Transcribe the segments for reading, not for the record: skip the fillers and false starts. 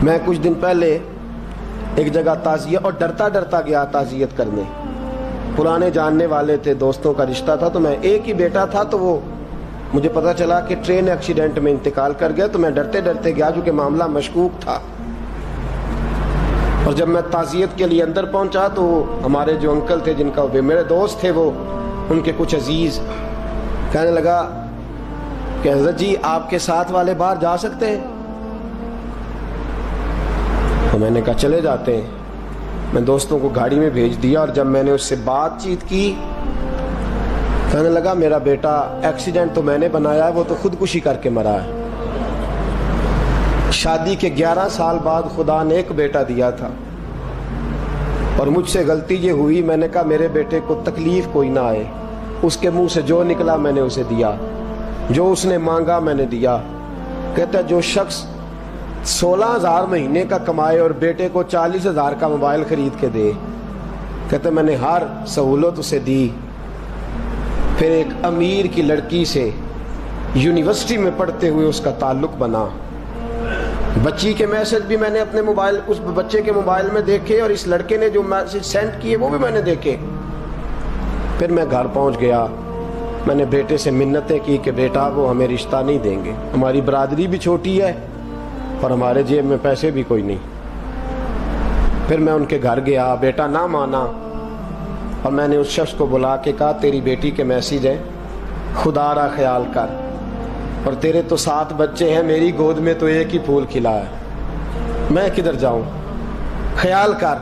میں کچھ دن پہلے ایک جگہ تعزیت اور ڈرتا ڈرتا گیا تعزیت کرنے. پرانے جاننے والے تھے, دوستوں کا رشتہ تھا, تو میں ایک ہی بیٹا تھا, تو وہ مجھے پتا چلا کہ ٹرین ایکسیڈنٹ میں انتقال کر گیا. تو میں ڈرتے ڈرتے گیا کیونکہ معاملہ مشکوک تھا. اور جب میں تعزیت کے لیے اندر پہنچا تو ہمارے جو انکل تھے, جن کا میرے دوست تھے, وہ ان کے کچھ عزیز کہنے لگا کہ حضرت جی آپ کے ساتھ والے باہر جا سکتے ہیں؟ تو میں نے کہا چلے جاتے ہیں. میں دوستوں کو گاڑی میں بھیج دیا, اور جب میں نے اس سے بات چیت کی, کہنے لگا میرا بیٹا ایکسیڈنٹ تو میں نے بنایا ہے, وہ تو خودکشی کر کے مرا ہے. شادی کے 11 سال بعد خدا نے ایک بیٹا دیا تھا, اور مجھ سے غلطی یہ ہوئی, میں نے کہا میرے بیٹے کو تکلیف کوئی نہ آئے. اس کے منہ سے جو نکلا میں نے اسے دیا, جو اس نے مانگا میں نے دیا. کہتا ہے جو شخص 16,000 مہینے کا کمائے اور بیٹے کو 40,000 کا موبائل خرید کے دے, کہتا ہے میں نے ہر سہولت اسے دی. پھر ایک امیر کی لڑکی سے یونیورسٹی میں پڑھتے ہوئے اس کا تعلق بنا. بچی کے میسج بھی میں نے اپنے موبائل, اس بچے کے موبائل میں دیکھے, اور اس لڑکے نے جو میسج سینڈ کیے وہ بھی میں نے دیکھے. پھر میں گھر پہنچ گیا, میں نے بیٹے سے منتیں کی کہ بیٹا وہ ہمیں رشتہ نہیں دیں گے, ہماری برادری بھی چھوٹی ہے اور ہمارے جیب میں پیسے بھی کوئی نہیں. پھر میں ان کے گھر گیا, بیٹا نہ مانا, اور میں نے اس شخص کو بلا کے کہا تیری بیٹی کے میسیج ہیں, خدا را خیال کر, اور تیرے تو 7 بچے ہیں, میری گود میں تو ایک ہی پھول کھلا ہے, میں کدھر جاؤں, خیال کر.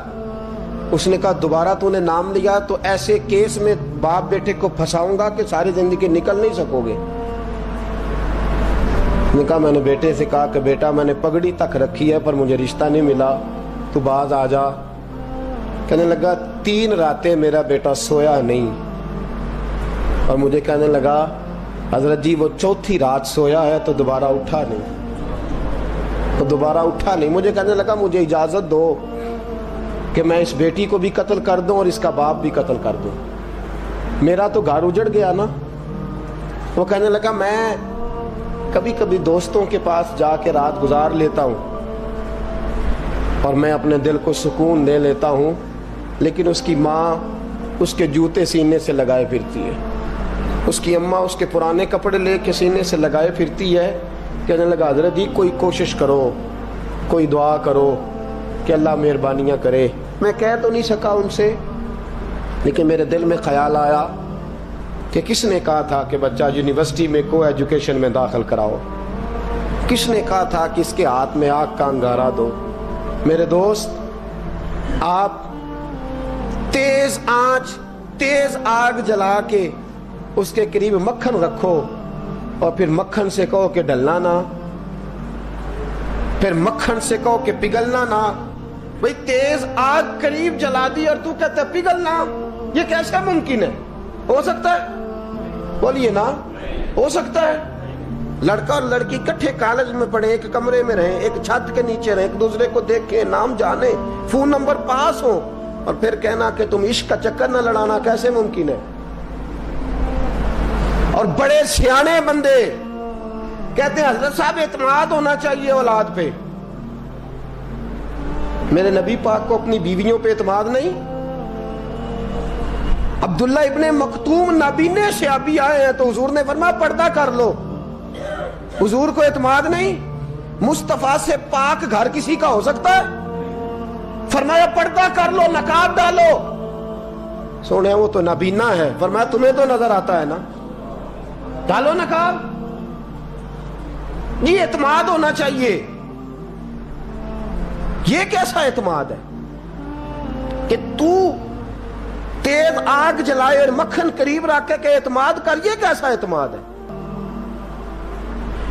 اس نے کہا دوبارہ تو نے نام لیا تو ایسے کیس میں باپ بیٹے کو پھنساؤں گا کہ ساری زندگی نکل نہیں سکو گے. نے کہا میں نے بیٹے سے کہا کہ بیٹا میں نے پگڑی تک رکھی ہے پر مجھے رشتہ نہیں ملا, تو باز آ جا. کہنے لگا 3 راتیں میرا بیٹا سویا نہیں, اور مجھے کہنے لگا حضرت جی وہ 4تھی رات سویا ہے تو دوبارہ اٹھا نہیں. مجھے کہنے لگا مجھے اجازت دو کہ میں اس بیٹی کو بھی قتل کر دوں اور اس کا باپ بھی قتل کر دوں, میرا تو گھر اجڑ گیا نا. وہ کہنے لگا میں کبھی کبھی دوستوں کے پاس جا کے رات گزار لیتا ہوں اور میں اپنے دل کو سکون دے لیتا ہوں, لیکن اس کی ماں اس کے جوتے سینے سے لگائے پھرتی ہے, اس کی اماں اس کے پرانے کپڑے لے کے سینے سے لگائے پھرتی ہے. کہنے لگا حضرت جی کوئی کوشش کرو, کوئی دعا کرو کہ اللہ مہربانیاں کرے. میں کہہ تو نہیں سکا ان سے, لیکن میرے دل میں خیال آیا کہ کس نے کہا تھا کہ بچہ یونیورسٹی میں کو ایجوکیشن میں داخل کراؤ, کس نے کہا تھا کہ اس کے ہاتھ میں آگ کا انگارہ دو. میرے دوست, آپ تیز آنچ تیز آگ جلا کے اس کے قریب مکھن رکھو, اور پھر مکھن سے کہو کہ ڈلنا نہ, پھر مکھن سے کہو کہ پگھلنا نہ. بھئی تیز آگ قریب جلا دی اور تو کہتا ہے پگھلنا, یہ کیسا ممکن ہے؟ ہو سکتا ہے؟ بولیے نا, ہو سکتا ہے؟ لڑکا اور لڑکی کٹھے کالج میں پڑھیں, ایک کمرے میں رہیں, ایک چھت کے نیچے رہیں, ایک دوسرے کو دیکھیں, نام جانیں, فون نمبر پاس ہو, اور پھر کہنا کہ تم عشق کا چکر نہ لڑانا, کیسے ممکن ہے؟ اور بڑے سیانے بندے کہتے ہیں حضرت صاحب اعتماد ہونا چاہیے اولاد پہ. میرے نبی پاک کو اپنی بیویوں پہ اعتماد نہیں؟ عبداللہ ابن مکتوم نابینے سے ابھی آئے ہیں تو حضور نے فرمایا پردہ کر لو. حضور کو اعتماد نہیں؟ مصطفیٰ سے پاک گھر کسی کا ہو سکتا ہے؟ فرمایا پردہ کر لو, نقاب ڈالو. سونے وہ تو نابینا ہے, فرمایا تمہیں تو نظر آتا ہے نا, ڈالو نقاب. یہ اعتماد ہونا چاہیے. یہ کیسا اعتماد ہے کہ تو تیز آگ جلائے اور مکھن قریب رکھ کے اعتماد کر, یہ کیسا اعتماد ہے؟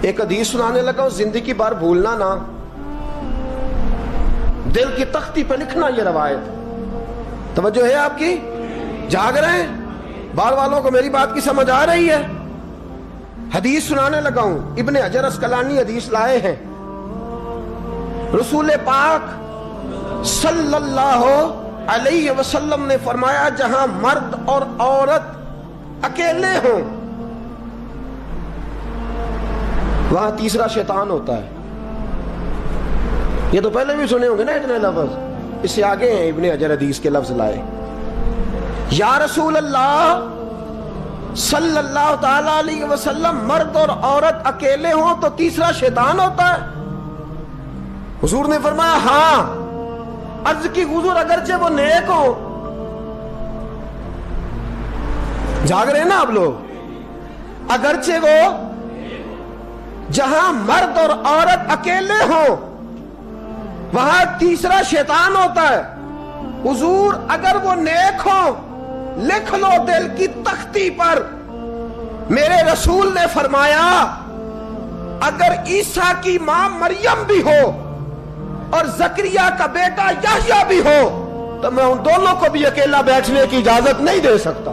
ایک حدیث سنانے لگا, زندگی بھر بھولنا نہ, دل کی تختی پہ لکھنا یہ روایت. توجہ ہے آپ کی؟ جاگ رہے ہیں؟ باہر والوں کو میری بات کی سمجھ آ رہی ہے؟ حدیث سنانے لگا ہوں, ابن حجر اسقلانی حدیث لائے ہیں. رسول پاک صلی اللہ علیہ وسلم نے فرمایا جہاں مرد اور عورت اکیلے ہوں وہاں تیسرا شیطان ہوتا ہے. یہ تو پہلے بھی سنے ہوں گے نا اتنے لفظ. اس سے آگے ہیں ابن حجر حدیث کے لفظ لائے. یا رسول اللہ صلی اللہ تعالی علیہ وسلم، مرد اور عورت اکیلے ہوں تو تیسرا شیطان ہوتا ہے؟ حضور نے فرمایا ہاں. عرض کی حضور اگرچہ وہ نیک ہو. جاگ رہے ہیں نا آپ لوگ؟ اگرچہ وہ جہاں مرد اور عورت اکیلے ہوں وہاں تیسرا شیطان ہوتا ہے. حضور اگر وہ نیک ہو لکھ لو دل کی تختی پر. میرے رسول نے فرمایا اگر عیسیٰ کی ماں مریم بھی ہو اور زکریا کا بیٹا یحییٰ بھی ہو تو میں ان دونوں کو بھی اکیلا بیٹھنے کی اجازت نہیں دے سکتا.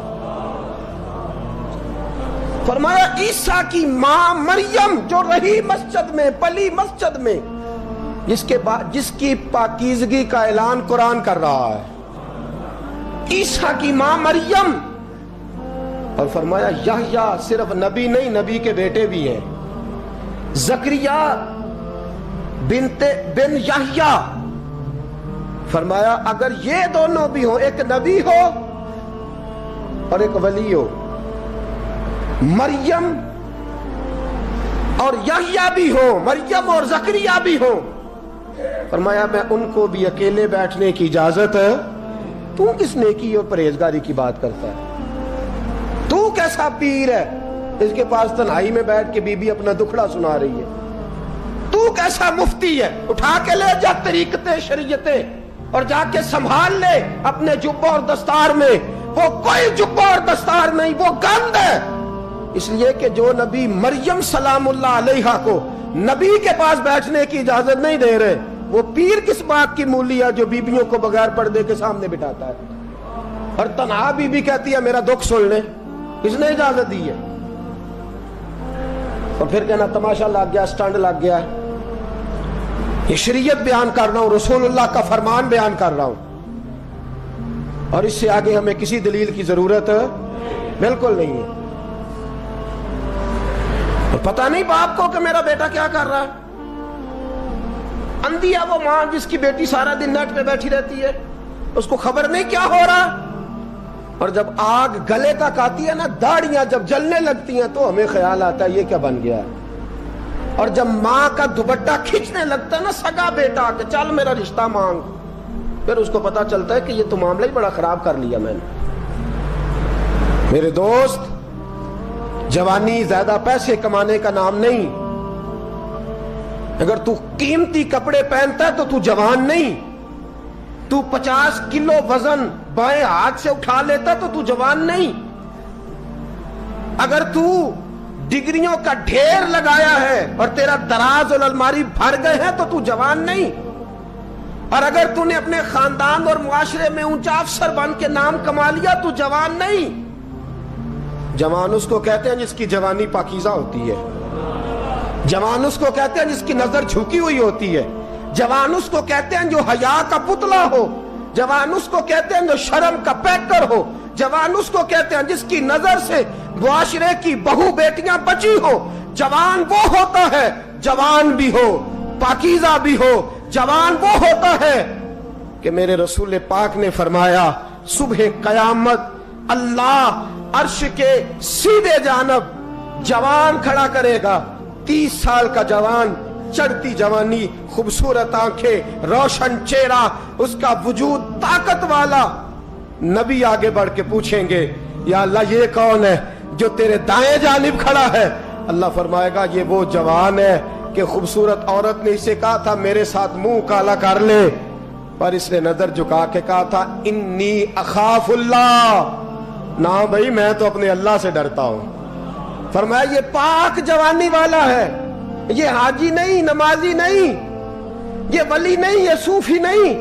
فرمایا عیسیٰ کی ماں مریم جو رہی مسجد میں، پلی مسجد میں، جس کی پاکیزگی کا اعلان قرآن کر رہا ہے، عیسیٰ کی ماں مریم. اور فرمایا یحییٰ صرف نبی نہیں، نبی کے بیٹے بھی ہیں. زکریا بن یحییٰ. فرمایا اگر یہ دونوں بھی ہوں، ایک نبی ہو اور ایک ولی ہو، مریم اور یحییٰ بھی ہو، مریم اور زکریا بھی ہو، فرمایا میں ان کو بھی اکیلے بیٹھنے کی اجازت ہے. تو کس نیکی اور پرہیزگاری کی بات کرتا ہے؟ تو کیسا پیر ہے اس کے پاس تنہائی میں بیٹھ کے بی بی اپنا دکھڑا سنا رہی ہے؟ تو کیسا مفتی ہے؟ اٹھا کے لے جا طریقتیں شریعتیں اور جا کے سنبھال لے اپنے جبہ اور دستار میں. وہ کوئی جبہ اور دستار نہیں، وہ گند ہے. اس لیے کہ جو نبی مریم سلام اللہ علیہا کو نبی کے پاس بیٹھنے کی اجازت نہیں دے رہے، وہ پیر کس بات کی مولی ہے جو بیبیوں کو بغیر پردے کے سامنے بٹھاتا ہے؟ اور تنہا بی بی کہتی ہے میرا دکھ سن لے. کس نے اجازت دی ہے؟ اور پھر کہنا تماشا لگ گیا، سٹنڈ لگ گیا. یہ شریعت بیان کر رہا ہوں، رسول اللہ کا فرمان بیان کر رہا ہوں، اور اس سے آگے ہمیں کسی دلیل کی ضرورت بالکل نہیں ہے. اور پتہ نہیں باپ کو کہ میرا بیٹا کیا کر رہا ہے. اندھی ہے وہ ماں جس کی بیٹی سارا دن نیٹ پہ بیٹھی رہتی ہے، اس کو خبر نہیں کیا ہو رہا. اور جب آگ گلے تک آتی ہے نا، داڑیاں جب جلنے لگتی ہیں تو ہمیں خیال آتا ہے یہ کیا بن گیا ہے. اور جب ماں کا دوپٹہ کھینچنے لگتا ہے نا سگا بیٹا کہ چل میرا رشتہ مانگ، پھر اس کو پتا چلتا ہے کہ یہ تو معاملہ ہی بڑا خراب کر لیا میں نے. میرے دوست، جوانی زیادہ پیسے کمانے کا نام نہیں. اگر تو قیمتی کپڑے پہنتا ہے تو تو جوان نہیں. تو 50 کلو وزن بائیں ہاتھ سے اٹھا لیتا تو تو جوان نہیں. اگر تو ڈگریوں کا ڈھیر لگایا ہے اور تیرا دراز اور الماری بھر گئے ہیں تو تو جوان نہیں. اور اگر تو نے اپنے خاندان اور معاشرے میں اونچا افسر بن کے نام کما لیا تو جوان نہیں. جوان اس کو کہتے ہیں جس کی جوانی پاکیزہ ہوتی ہے. جوان اس کو کہتے ہیں جس کی نظر جھکی ہوئی ہوتی ہے. جوان اس کو کہتے ہیں جو حیا کا پتلا ہو. جوان اس کو کہتے ہیں جو شرم کا پیکر ہو. جوان اس کو کہتے ہیں جس کی نظر سے معاشرے کی بہو بیٹیاں بچی ہو. جوان وہ ہوتا ہے، جوان بھی ہو پاکیزہ بھی ہو، جوان وہ ہوتا ہے کہ میرے رسول پاک نے فرمایا صبح قیامت اللہ عرش کے سیدھے جانب جوان کھڑا کرے گا. 30 سال کا جوان، چڑھتی جوانی، خوبصورت آنکھیں، روشن چہرہ، اس کا وجود طاقت والا. نبی آگے بڑھ کے پوچھیں گے یا اللہ یہ کون ہے جو تیرے دائیں جانب کھڑا ہے؟ اللہ فرمائے گا یہ وہ جوان ہے کہ خوبصورت عورت نے اسے کہا تھا میرے ساتھ منہ کالا کر لے، پر اس نے نظر جھکا کے کہا تھا انی اخاف اللہ. نہ بھائی میں تو اپنے اللہ سے ڈرتا ہوں. فرمایا یہ پاک جوانی والا ہے، یہ حاجی نہیں، نمازی نہیں، یہ ولی نہیں، یہ صوفی نہیں،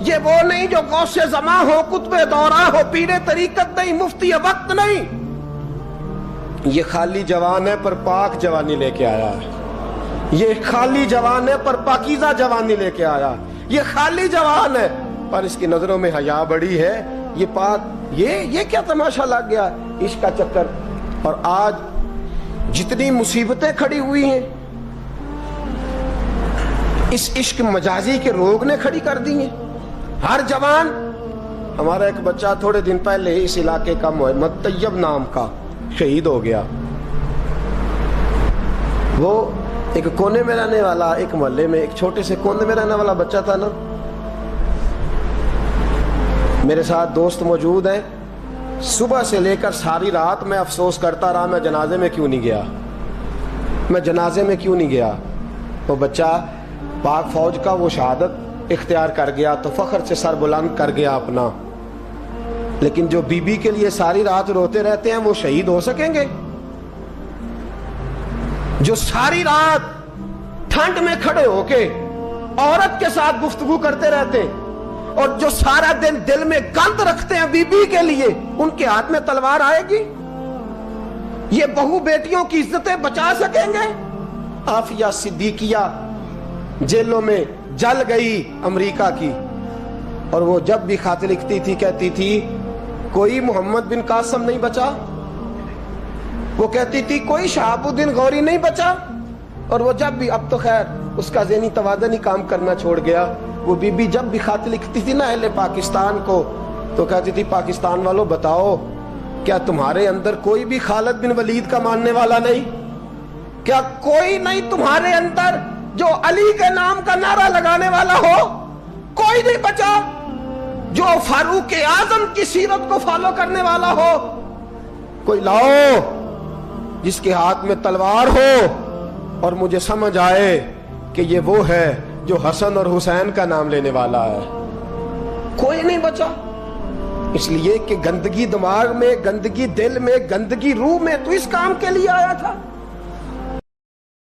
یہ وہ نہیں جو غوث زماں ہو، قطب دورہ ہو، پیر طریقت نہیں، مفتی وقت نہیں. یہ خالی جوان ہے پر پاک جوانی لے کے آیا ہے. یہ خالی جوان ہے پر پاکیزہ جوانی لے کے آیا. یہ خالی جوان ہے پر اس کی نظروں میں حیا بڑی ہے. یہ پاک، یہ کیا تماشا لگ گیا عشق کا چکر. اور آج جتنی مصیبتیں کھڑی ہوئی ہیں اس عشق مجازی کے روگ نے کھڑی کر دی ہیں. ہر جوان. ہمارا ایک بچہ تھوڑے دن پہلے اس علاقے کا محمد طیب نام کا شہید ہو گیا. وہ ایک کونے میں رہنے والا, ایک محلے میں ایک چھوٹے سے کونے میں رہنے والا بچہ تھا نا. میرے ساتھ دوست موجود ہیں. صبح سے لے کر ساری رات میں افسوس کرتا رہا میں جنازے میں کیوں نہیں گیا, میں جنازے میں کیوں نہیں گیا. وہ بچہ پاک فوج کا وہ شہادت اختیار کر گیا تو فخر سے سر بلند کر گیا اپنا. لیکن جو بی بی کے لیے ساری رات روتے رہتے ہیں وہ شہید ہو سکیں گے؟ جو ساری رات ٹھنڈ میں کھڑے ہو کے عورت کے ساتھ گفتگو کرتے رہتے ہیں اور جو سارا دن دل میں گند رکھتے ہیں بی بی کے لیے, ان کے ہاتھ میں تلوار آئے گی؟ یہ بہو بیٹیوں کی عزتیں بچا سکیں گے؟ عافیہ صدیقیہ جیلوں میں جل گئی امریکہ کی, اور وہ جب بھی خط لکھتی تھی کہتی تھی کوئی محمد بن قاسم نہیں بچا, وہ کہتی تھی کوئی شہاب الدین غوری نہیں بچا. اور وہ جب بھی, اب تو خیر اس کا ذہنی توازن ہی کام کرنا چھوڑ گیا, وہ بی بی جب بھی خط لکھتی تھی نا اہل پاکستان کو تو کہتی تھی پاکستان والوں بتاؤ کیا تمہارے اندر کوئی بھی خالد بن ولید کا ماننے والا نہیں؟ کیا کوئی نہیں تمہارے اندر جو علی کے نام کا نعرہ لگانے والا ہو؟ کوئی نہیں بچا جو فاروق اعظم کی سیرت کو فالو کرنے والا ہو؟ کوئی لاؤ جس کے ہاتھ میں تلوار ہو اور مجھے سمجھ آئے کہ یہ وہ ہے جو حسن اور حسین کا نام لینے والا ہے. کوئی نہیں بچا. اس لیے کہ گندگی دماغ میں, گندگی دل میں, گندگی روح میں تو اس کام کے لیے آیا تھا.